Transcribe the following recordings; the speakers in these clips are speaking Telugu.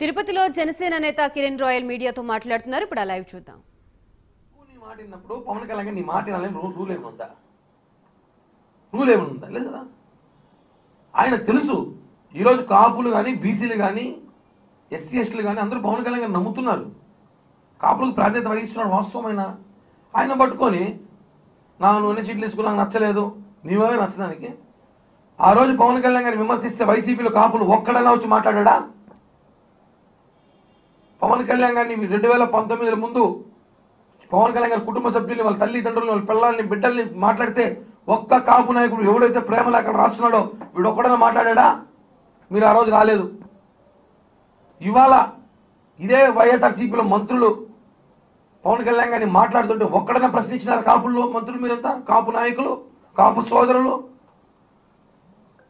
తిరుపతిలో జనసేన నేత కిరణ్ రాయల్ మీడియాతో మాట్లాడుతున్నారు. ఇప్పుడు ఆ లైవ్ చూద్దాం. నీ మాట విన్నప్పుడు పవన్ కళ్యాణ్ నీ మాట వినాలని రూల్ ఏముందా? రూల్ ఏముందా? లేదు కదా. ఆయన తెలుసు ఈరోజు కాపులు కానీ బీసీలు కానీ ఎస్సీ ఎస్టీలు కానీ అందరూ పవన్ కళ్యాణ్ గారిని నమ్ముతున్నారు. కాపులకు ప్రాధాన్యత వహిస్తున్నాడు వాస్తవమైన. ఆయన పట్టుకొని నువ్వు ఎన్ని సీట్లు తీసుకున్నా నాకు నచ్చలేదు, నీవే నచ్చదానికి. ఆ రోజు పవన్ కళ్యాణ్ గారిని విమర్శిస్తే వైసీపీలో కాపులు ఒక్కడైనా వచ్చి మాట్లాడా? పవన్ కళ్యాణ్ గారిని 2019 ముందు పవన్ కళ్యాణ్ గారి కుటుంబ సభ్యుల్ని, వాళ్ళ తల్లిదండ్రులని, వాళ్ళ పిల్లల్ని, బిడ్డల్ని మాట్లాడితే ఒక్క కాపు నాయకుడు ఎవడైతే ప్రేమ లేఖలు రాస్తున్నాడో వీడు ఒక్కడైనా మాట్లాడా? మీరు ఆ రోజు రాలేదు. ఇవాళ ఇదే వైఎస్ఆర్సీపీలో మంత్రులు పవన్ కళ్యాణ్ గారిని మాట్లాడుతుంటే ఒక్కడైనా ప్రశ్నించినారు కాపుల్లో మంత్రులు? మీరంతా కాపు నాయకులు, కాపు సోదరులు.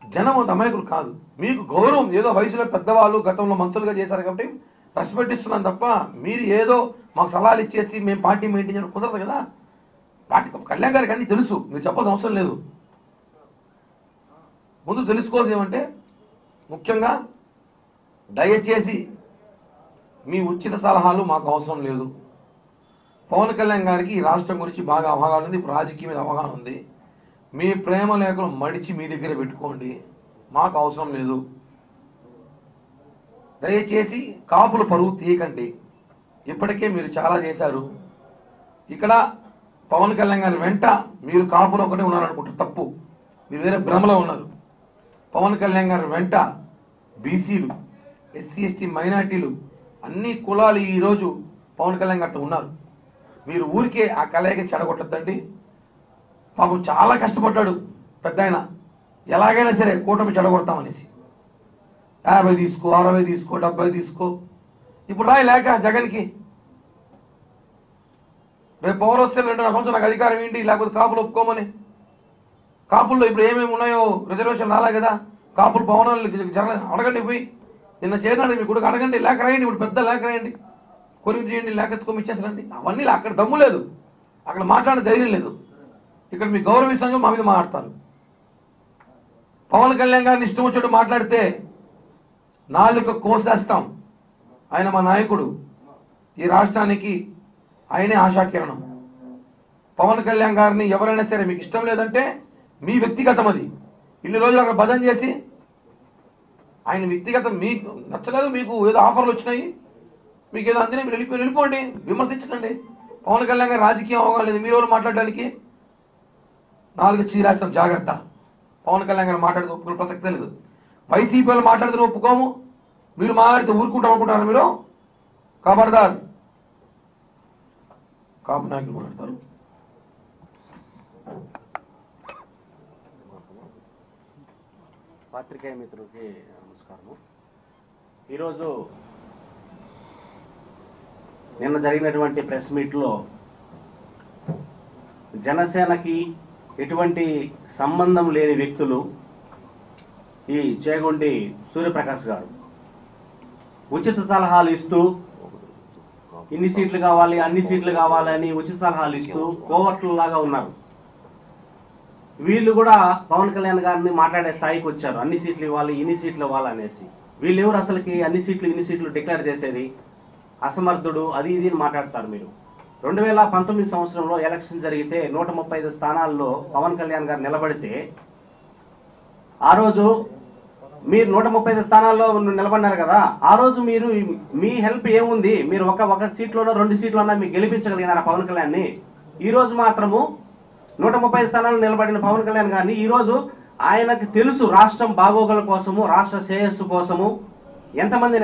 జనం అంత అమాయకులు కాదు. మీకు గౌరవం ఏదో వయసులో పెద్దవాళ్ళు గతంలో మంత్రులుగా చేశారు కాబట్టి రెస్పెక్ట్ ఇస్తున్నాను తప్ప మీరు ఏదో మాకు సలహాలు ఇచ్చేసి మేము పార్టీ మెయింటైన్ చేయడం కుదరదు కదా. పార్టీ కళ్యాణ్ గారికి అన్నీ తెలుసు, మీరు చెప్పాల్సిన అవసరం లేదు. ముందు తెలుసుకోవాల్సి ఏమంటే ముఖ్యంగా దయచేసి మీ ఉచిత సలహాలు మాకు అవసరం లేదు. పవన్ కళ్యాణ్ గారికి ఈ రాష్ట్రం గురించి బాగా అవగాహన ఉంది, ఇప్పుడు రాజకీయ మీద అవగాహన ఉంది. మీ ప్రేమ లేఖలు మడిచి మీ దగ్గర పెట్టుకోండి, మాకు అవసరం లేదు. దయచేసి కాపుల పరువు తీయకండి. ఇప్పటికే మీరు చాలా చేశారు. ఇక్కడ పవన్ కళ్యాణ్ గారి వెంట మీరు కాపులు ఒకటే ఉన్నారనుకుంటారు, తప్పు. మీరు వేరే భ్రమలో ఉన్నారు. పవన్ కళ్యాణ్ గారి వెంట బీసీలు, ఎస్సీ ఎస్టీ మైనార్టీలు, అన్ని కులాలు ఈరోజు పవన్ కళ్యాణ్ గారితో ఉన్నారు. మీరు ఊరికే ఆ కలయిక చెడగొట్టద్దండి. పాపం చాలా కష్టపడ్డాడు పెద్ద ఆయన, ఎలాగైనా సరే కూటమి చెడగొడతామనేసి. 50 తీసుకో, 60 తీసుకో, 70 తీసుకో. ఇప్పుడు రాయి లేక జగన్కి రేపు పవర్ వస్తే 2 సంవత్సరాలు నాకు అధికారం ఏంటి, లేకపోతే కాపులు ఒప్పుకోమని. కాపుల్లో ఇప్పుడు ఏమేమి ఉన్నాయో రిజర్వేషన్ రాలే కదా. కాపులు భవనాలు అడగండి, పోయి నిన్న చేరినాడు మీ కూడా అడగండి, లేఖ రాయండి. ఇప్పుడు పెద్ద లేఖ రాయండి, కొరియర్ చేయండి, లేఖ ఎత్తుకొని ఇచ్చేసరండి. అవన్నీ అక్కడ దమ్ము లేదు, అక్కడ మాట్లాడే ధైర్యం లేదు. ఇక్కడ మీ గౌరవించంగా మా మీద మాట్లాడతారు. పవన్ కళ్యాణ్ గారిని ఇష్టం వచ్చేట్టు మాట్లాడితే నాలుక కోసేస్తాం. ఆయన మా నాయకుడు, ఈ రాష్ట్రానికి ఆయనే ఆశాకిరణం. పవన్ కళ్యాణ్ గారిని ఎవరైనా సరే మీకు ఇష్టం లేదంటే మీ వ్యక్తిగతం అది. ఇన్ని రోజులు అక్కడ భజన చేసి ఆయన వ్యక్తిగతం మీకు నచ్చలేదు, మీకు ఏదో ఆఫర్లు వచ్చినాయి, మీకు ఏదో అందినా మీరు వెళ్ళిపోండి, విమర్శించకండి. పవన్ కళ్యాణ్ గారు రాజకీయం అవగాహన లేదు మీరు ఎవరు మాట్లాడడానికి. 4 చీరేస్తాం, జాగ్రత్త. పవన్ కళ్యాణ్ గారు మాట్లాడితే ఒప్పుకునే ప్రసక్తే లేదు. వైసీపీ వాళ్ళు మాట్లాడితే ఒప్పుకోము, మీరు మాట్లాడితే ఊరుకుంటాం అనుకుంటారు మీరు. ఖబర్దార్, కాపు నాయకులు మాట్లాడతారు. పాత్రికేయ మిత్రులకి నమస్కారము. ఈరోజు నిన్న జరిగినటువంటి ప్రెస్ మీట్లో జనసేనకి ఎటువంటి సంబంధం లేని వ్యక్తులు ఈ చేగొండి సూర్యప్రకాష్ గారు ఉచిత సలహాలు ఇస్తూ ఇన్ని సీట్లు కావాలి, అన్ని సీట్లు కావాలని ఉచిత సలహాలు ఇస్తూ కోవర్టులాగా ఉన్నారు. వీళ్ళు కూడా పవన్ కళ్యాణ్ గారిని మాట్లాడే స్థాయికి వచ్చారు. అన్ని సీట్లు ఇవ్వాలి, ఇన్ని సీట్లు ఇవ్వాలి అనేసి. వీళ్ళు ఎవరు అసలుకి అన్ని సీట్లు ఇన్ని సీట్లు డిక్లేర్ చేసేది? అసమర్థుడు, అది ఇది మాట్లాడతారు మీరు. 2019 సంవత్సరంలో ఎలక్షన్ జరిగితే 135 స్థానాల్లో పవన్ కళ్యాణ్ గారు నిలబడితే ఆ రోజు మీరు 135 స్థానాల్లో నిలబడినారు కదా. ఆ రోజు మీరు మీ హెల్ప్ ఏముంది? మీరు ఒక సీట్లోనో 2 సీట్లోనో మీకు గెలిపించగలిగినారా పవన్ కళ్యాణ్ని? ఈ రోజు మాత్రము 135 స్థానాల్లో నిలబడిన పవన్ కళ్యాణ్ గారిని ఈ రోజు ఆయనకు తెలుసు రాష్ట్రం బాగోగుల కోసము, రాష్ట్ర శ్రేయస్సు కోసము ఎంతమంది